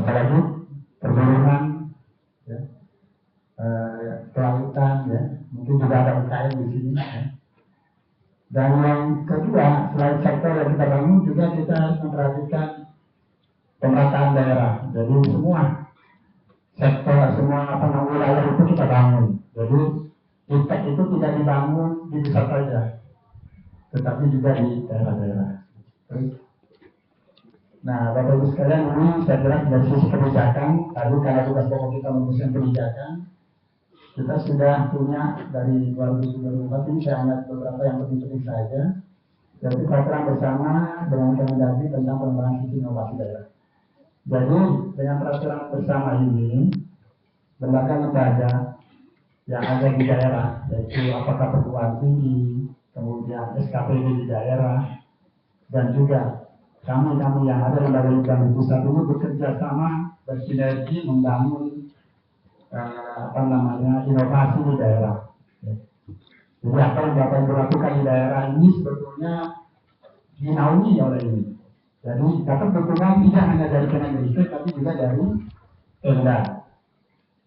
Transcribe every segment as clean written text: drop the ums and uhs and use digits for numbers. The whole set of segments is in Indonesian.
apalagi perburuan, ya, kelautan, ya, mungkin juga ada UKM di sini. Ya. Dan yang kedua, selain sektor yang kita bangun, juga kita harus memperhatikan pemerataan daerah. Jadi semua sektor, semua wilayah itu kita bangun. Jadi impact itu tidak dibangun di pusat saja, tetapi juga di daerah-daerah. Nah, Bapak Ibu sekalian, ini saya kira dari sisi kebijakan, tadi karena tugas pokok kita memutuskan kebijakan, kita sudah punya dari 2024 ini saya angkat beberapa yang penting-penting saja, yaitu peraturan bersama dengan Kemendagri tentang pengembangan sisi inovasi daerah. Jadi dengan peraturan bersama ini, lembaga-lembaga yang ada di daerah, yaitu apakah perguruan tinggi, kemudian SKPD di daerah, dan juga kami yang ada lembaga-lembaga di pusat ini bekerja sama, bersinergi membangun inovasi di daerah. Jadi apa yang Bapak Ibu lakukan di daerah ini sebetulnya dinaungi oleh ini. Jadi dapat dukungan tidak hanya dari Kemendagri, tapi juga dari Pemda,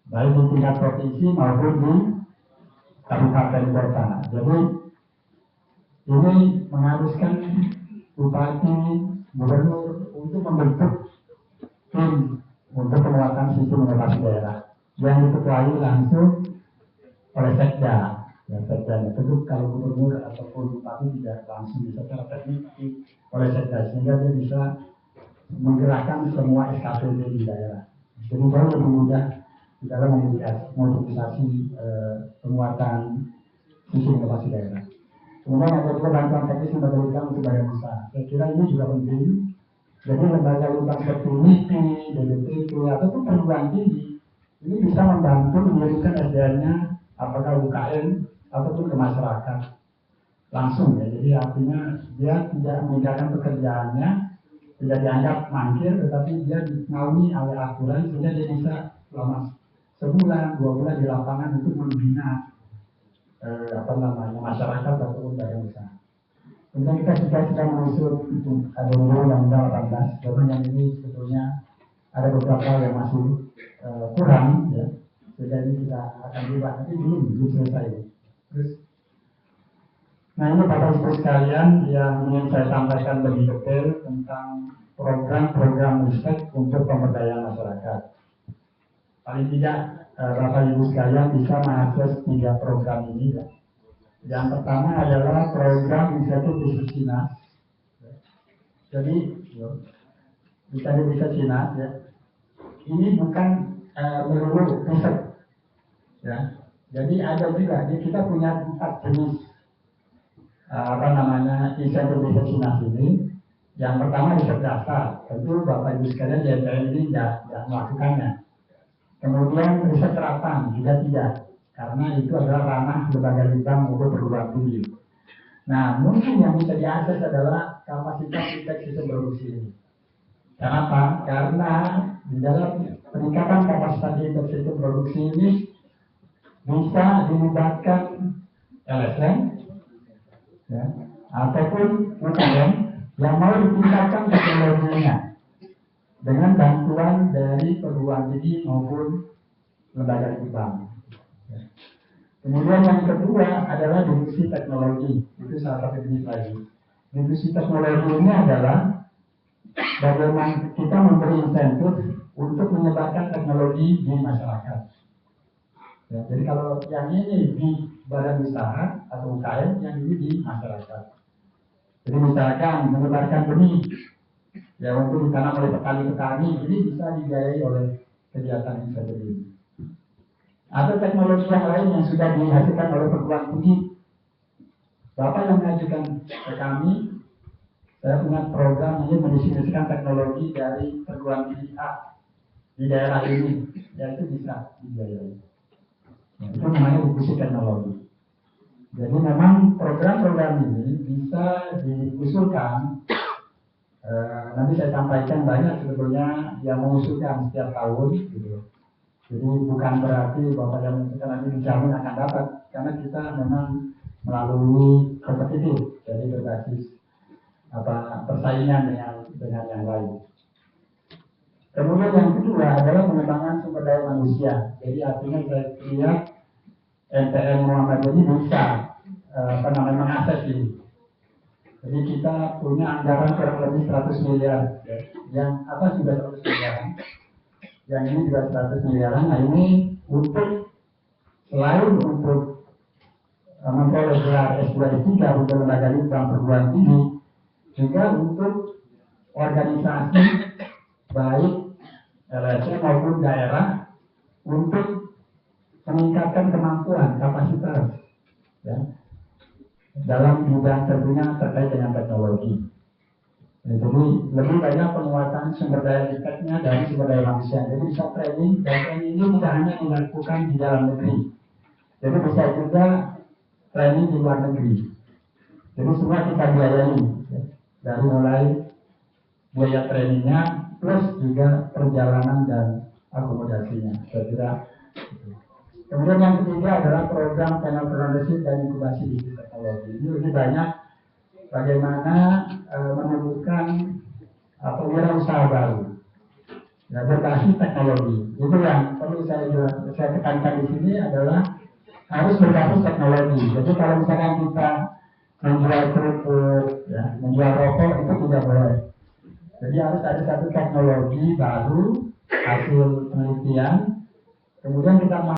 baik di tingkat provinsi maupun di kabupaten kota. Jadi ini mengharuskan bupati, gubernur untuk membentuk tim untuk penguatan sistem inovasi daerah yang diketuai langsung oleh Sekda. Ya, Sekda tentu kalau gubernur ataupun bupati tidak langsung bisa secara teknik oleh Sekda, sehingga dia bisa menggerakkan semua SKPD di daerah. Jadi jauh lebih mudah di dalam memobilisasi penguatan sistem inovasi daerah. Kemudian ada juga bantuan teknis yang diberikan untuk badan usaha. Saya kira ini juga penting. Jadi lembaga-lembaga seperti LIPI, BPPT, ataupun perguruan tinggi ini bisa membantu mengirimkan SDM-nya apakah UKM ataupun ke masyarakat langsung, ya. Jadi artinya dia tidak meninggalkan pekerjaannya, tidak dianggap mangkir, tetapi dia dinaungi oleh aturan sehingga dia bisa selama sebulan, 2 bulan di lapangan untuk membina masyarakat ataupun badan usaha. Kemudian kita juga sedang menyusun ada undang-undang 18, walaupun yang ini sebetulnya ada beberapa yang masih kurang, ya. Sehingga ini kita akan buat, tapi belum selesai. Terus, nah ini Bapak Ibu sekalian yang ingin saya sampaikan lebih detail tentang program-program riset untuk pemberdayaan masyarakat. Paling tidak Bapak Ibu sekalian bisa mengakses 3 program ini, ya. Yang pertama adalah program inisiatif bisnis Cina. Jadi bisa Cina, ya. Ini bukan melulu riset, ya. Jadi ada juga, kita punya 4 jenis inisiatif bisnis Cina ini. Yang pertama riset dasar, tentu Bapak Ibu sekalian di NPM ini tidak melakukannya. Kemudian riset terapan juga tidak, karena itu adalah ranah lembaga litbang maupun perguruan tinggi. Nah, mungkin yang bisa diakses adalah kapasitas indeks sistem produksi ini. Kenapa? Karena di dalam peningkatan kapasitas indeks sistem produksi ini bisa dilibatkan LSM, ya, ataupun UKM yang mau ditingkatkan teknologinya dengan bantuan dari perguruan tinggi maupun lembaga litbang. Kemudian yang kedua adalah divisi teknologi, itu salah satu jenis lagi. Divisi teknologi ini adalah bagaimana kita memberi insentif untuk menyebarkan teknologi di masyarakat. Ya, jadi kalau yang ini di badan usaha atau UKM, yang ini di masyarakat. Jadi misalkan menyebarkan benih, ya untuk ditanam oleh petani-petani, ini bisa dibiayai oleh kegiatan insentif ini. Atau teknologi yang lain yang sudah dihasilkan oleh perguruan tinggi. Bapak yang mengajukan ke kami, saya punya program ini mendistribusikan teknologi dari perguruan tinggi A di daerah ini, yaitu bisa dibiayai. Nah, itu namanya divisi teknologi. Jadi memang program-program ini bisa diusulkan. Nanti saya sampaikan banyak sebetulnya yang mengusulkan setiap tahun, gitu. Jadi bukan berarti Bapak yang kita nanti dijamin akan dapat, karena kita memang melalui kompetitif, jadi berbasis persaingan dengan yang lain. Kemudian yang kedua adalah pengembangan sumber daya manusia. Jadi artinya saya lihat NTN Muhammadiyah ini bisa mengakses ini. Jadi kita punya anggaran kurang lebih 100 miliar, ya. Yang apa sudah 100 miliar, yang ini juga 100 miliar. Nah ini untuk selain untuk memperoleh gelar S2 S3 untuk lembaga litbang perguruan tinggi, juga untuk organisasi baik LSM maupun daerah untuk meningkatkan kemampuan kapasitas, ya, dalam bidang tentunya terkait dengan teknologi. Jadi lebih banyak penguatan sumber daya risetnya dari sumber daya manusia. Jadi bisa training, dan training ini tidak hanya dilakukan di dalam negeri. Jadi bisa juga training di luar negeri. Jadi semua kita biayai, ya, dari mulai biaya trainingnya plus juga perjalanan dan akomodasinya. Saya kira. Kemudian yang ketiga adalah program entrepreneurship dan inkubasi bisnis teknologi. Ini lebih banyak bagaimana menemukan wirausaha baru, ya, berbasis teknologi. Itu yang perlu saya tekankan di sini adalah harus berbasis teknologi. Jadi kalau misalkan kita menjual kerupuk, ya, menjual rokok itu tidak boleh. Jadi harus ada satu teknologi baru hasil penelitian, kemudian kita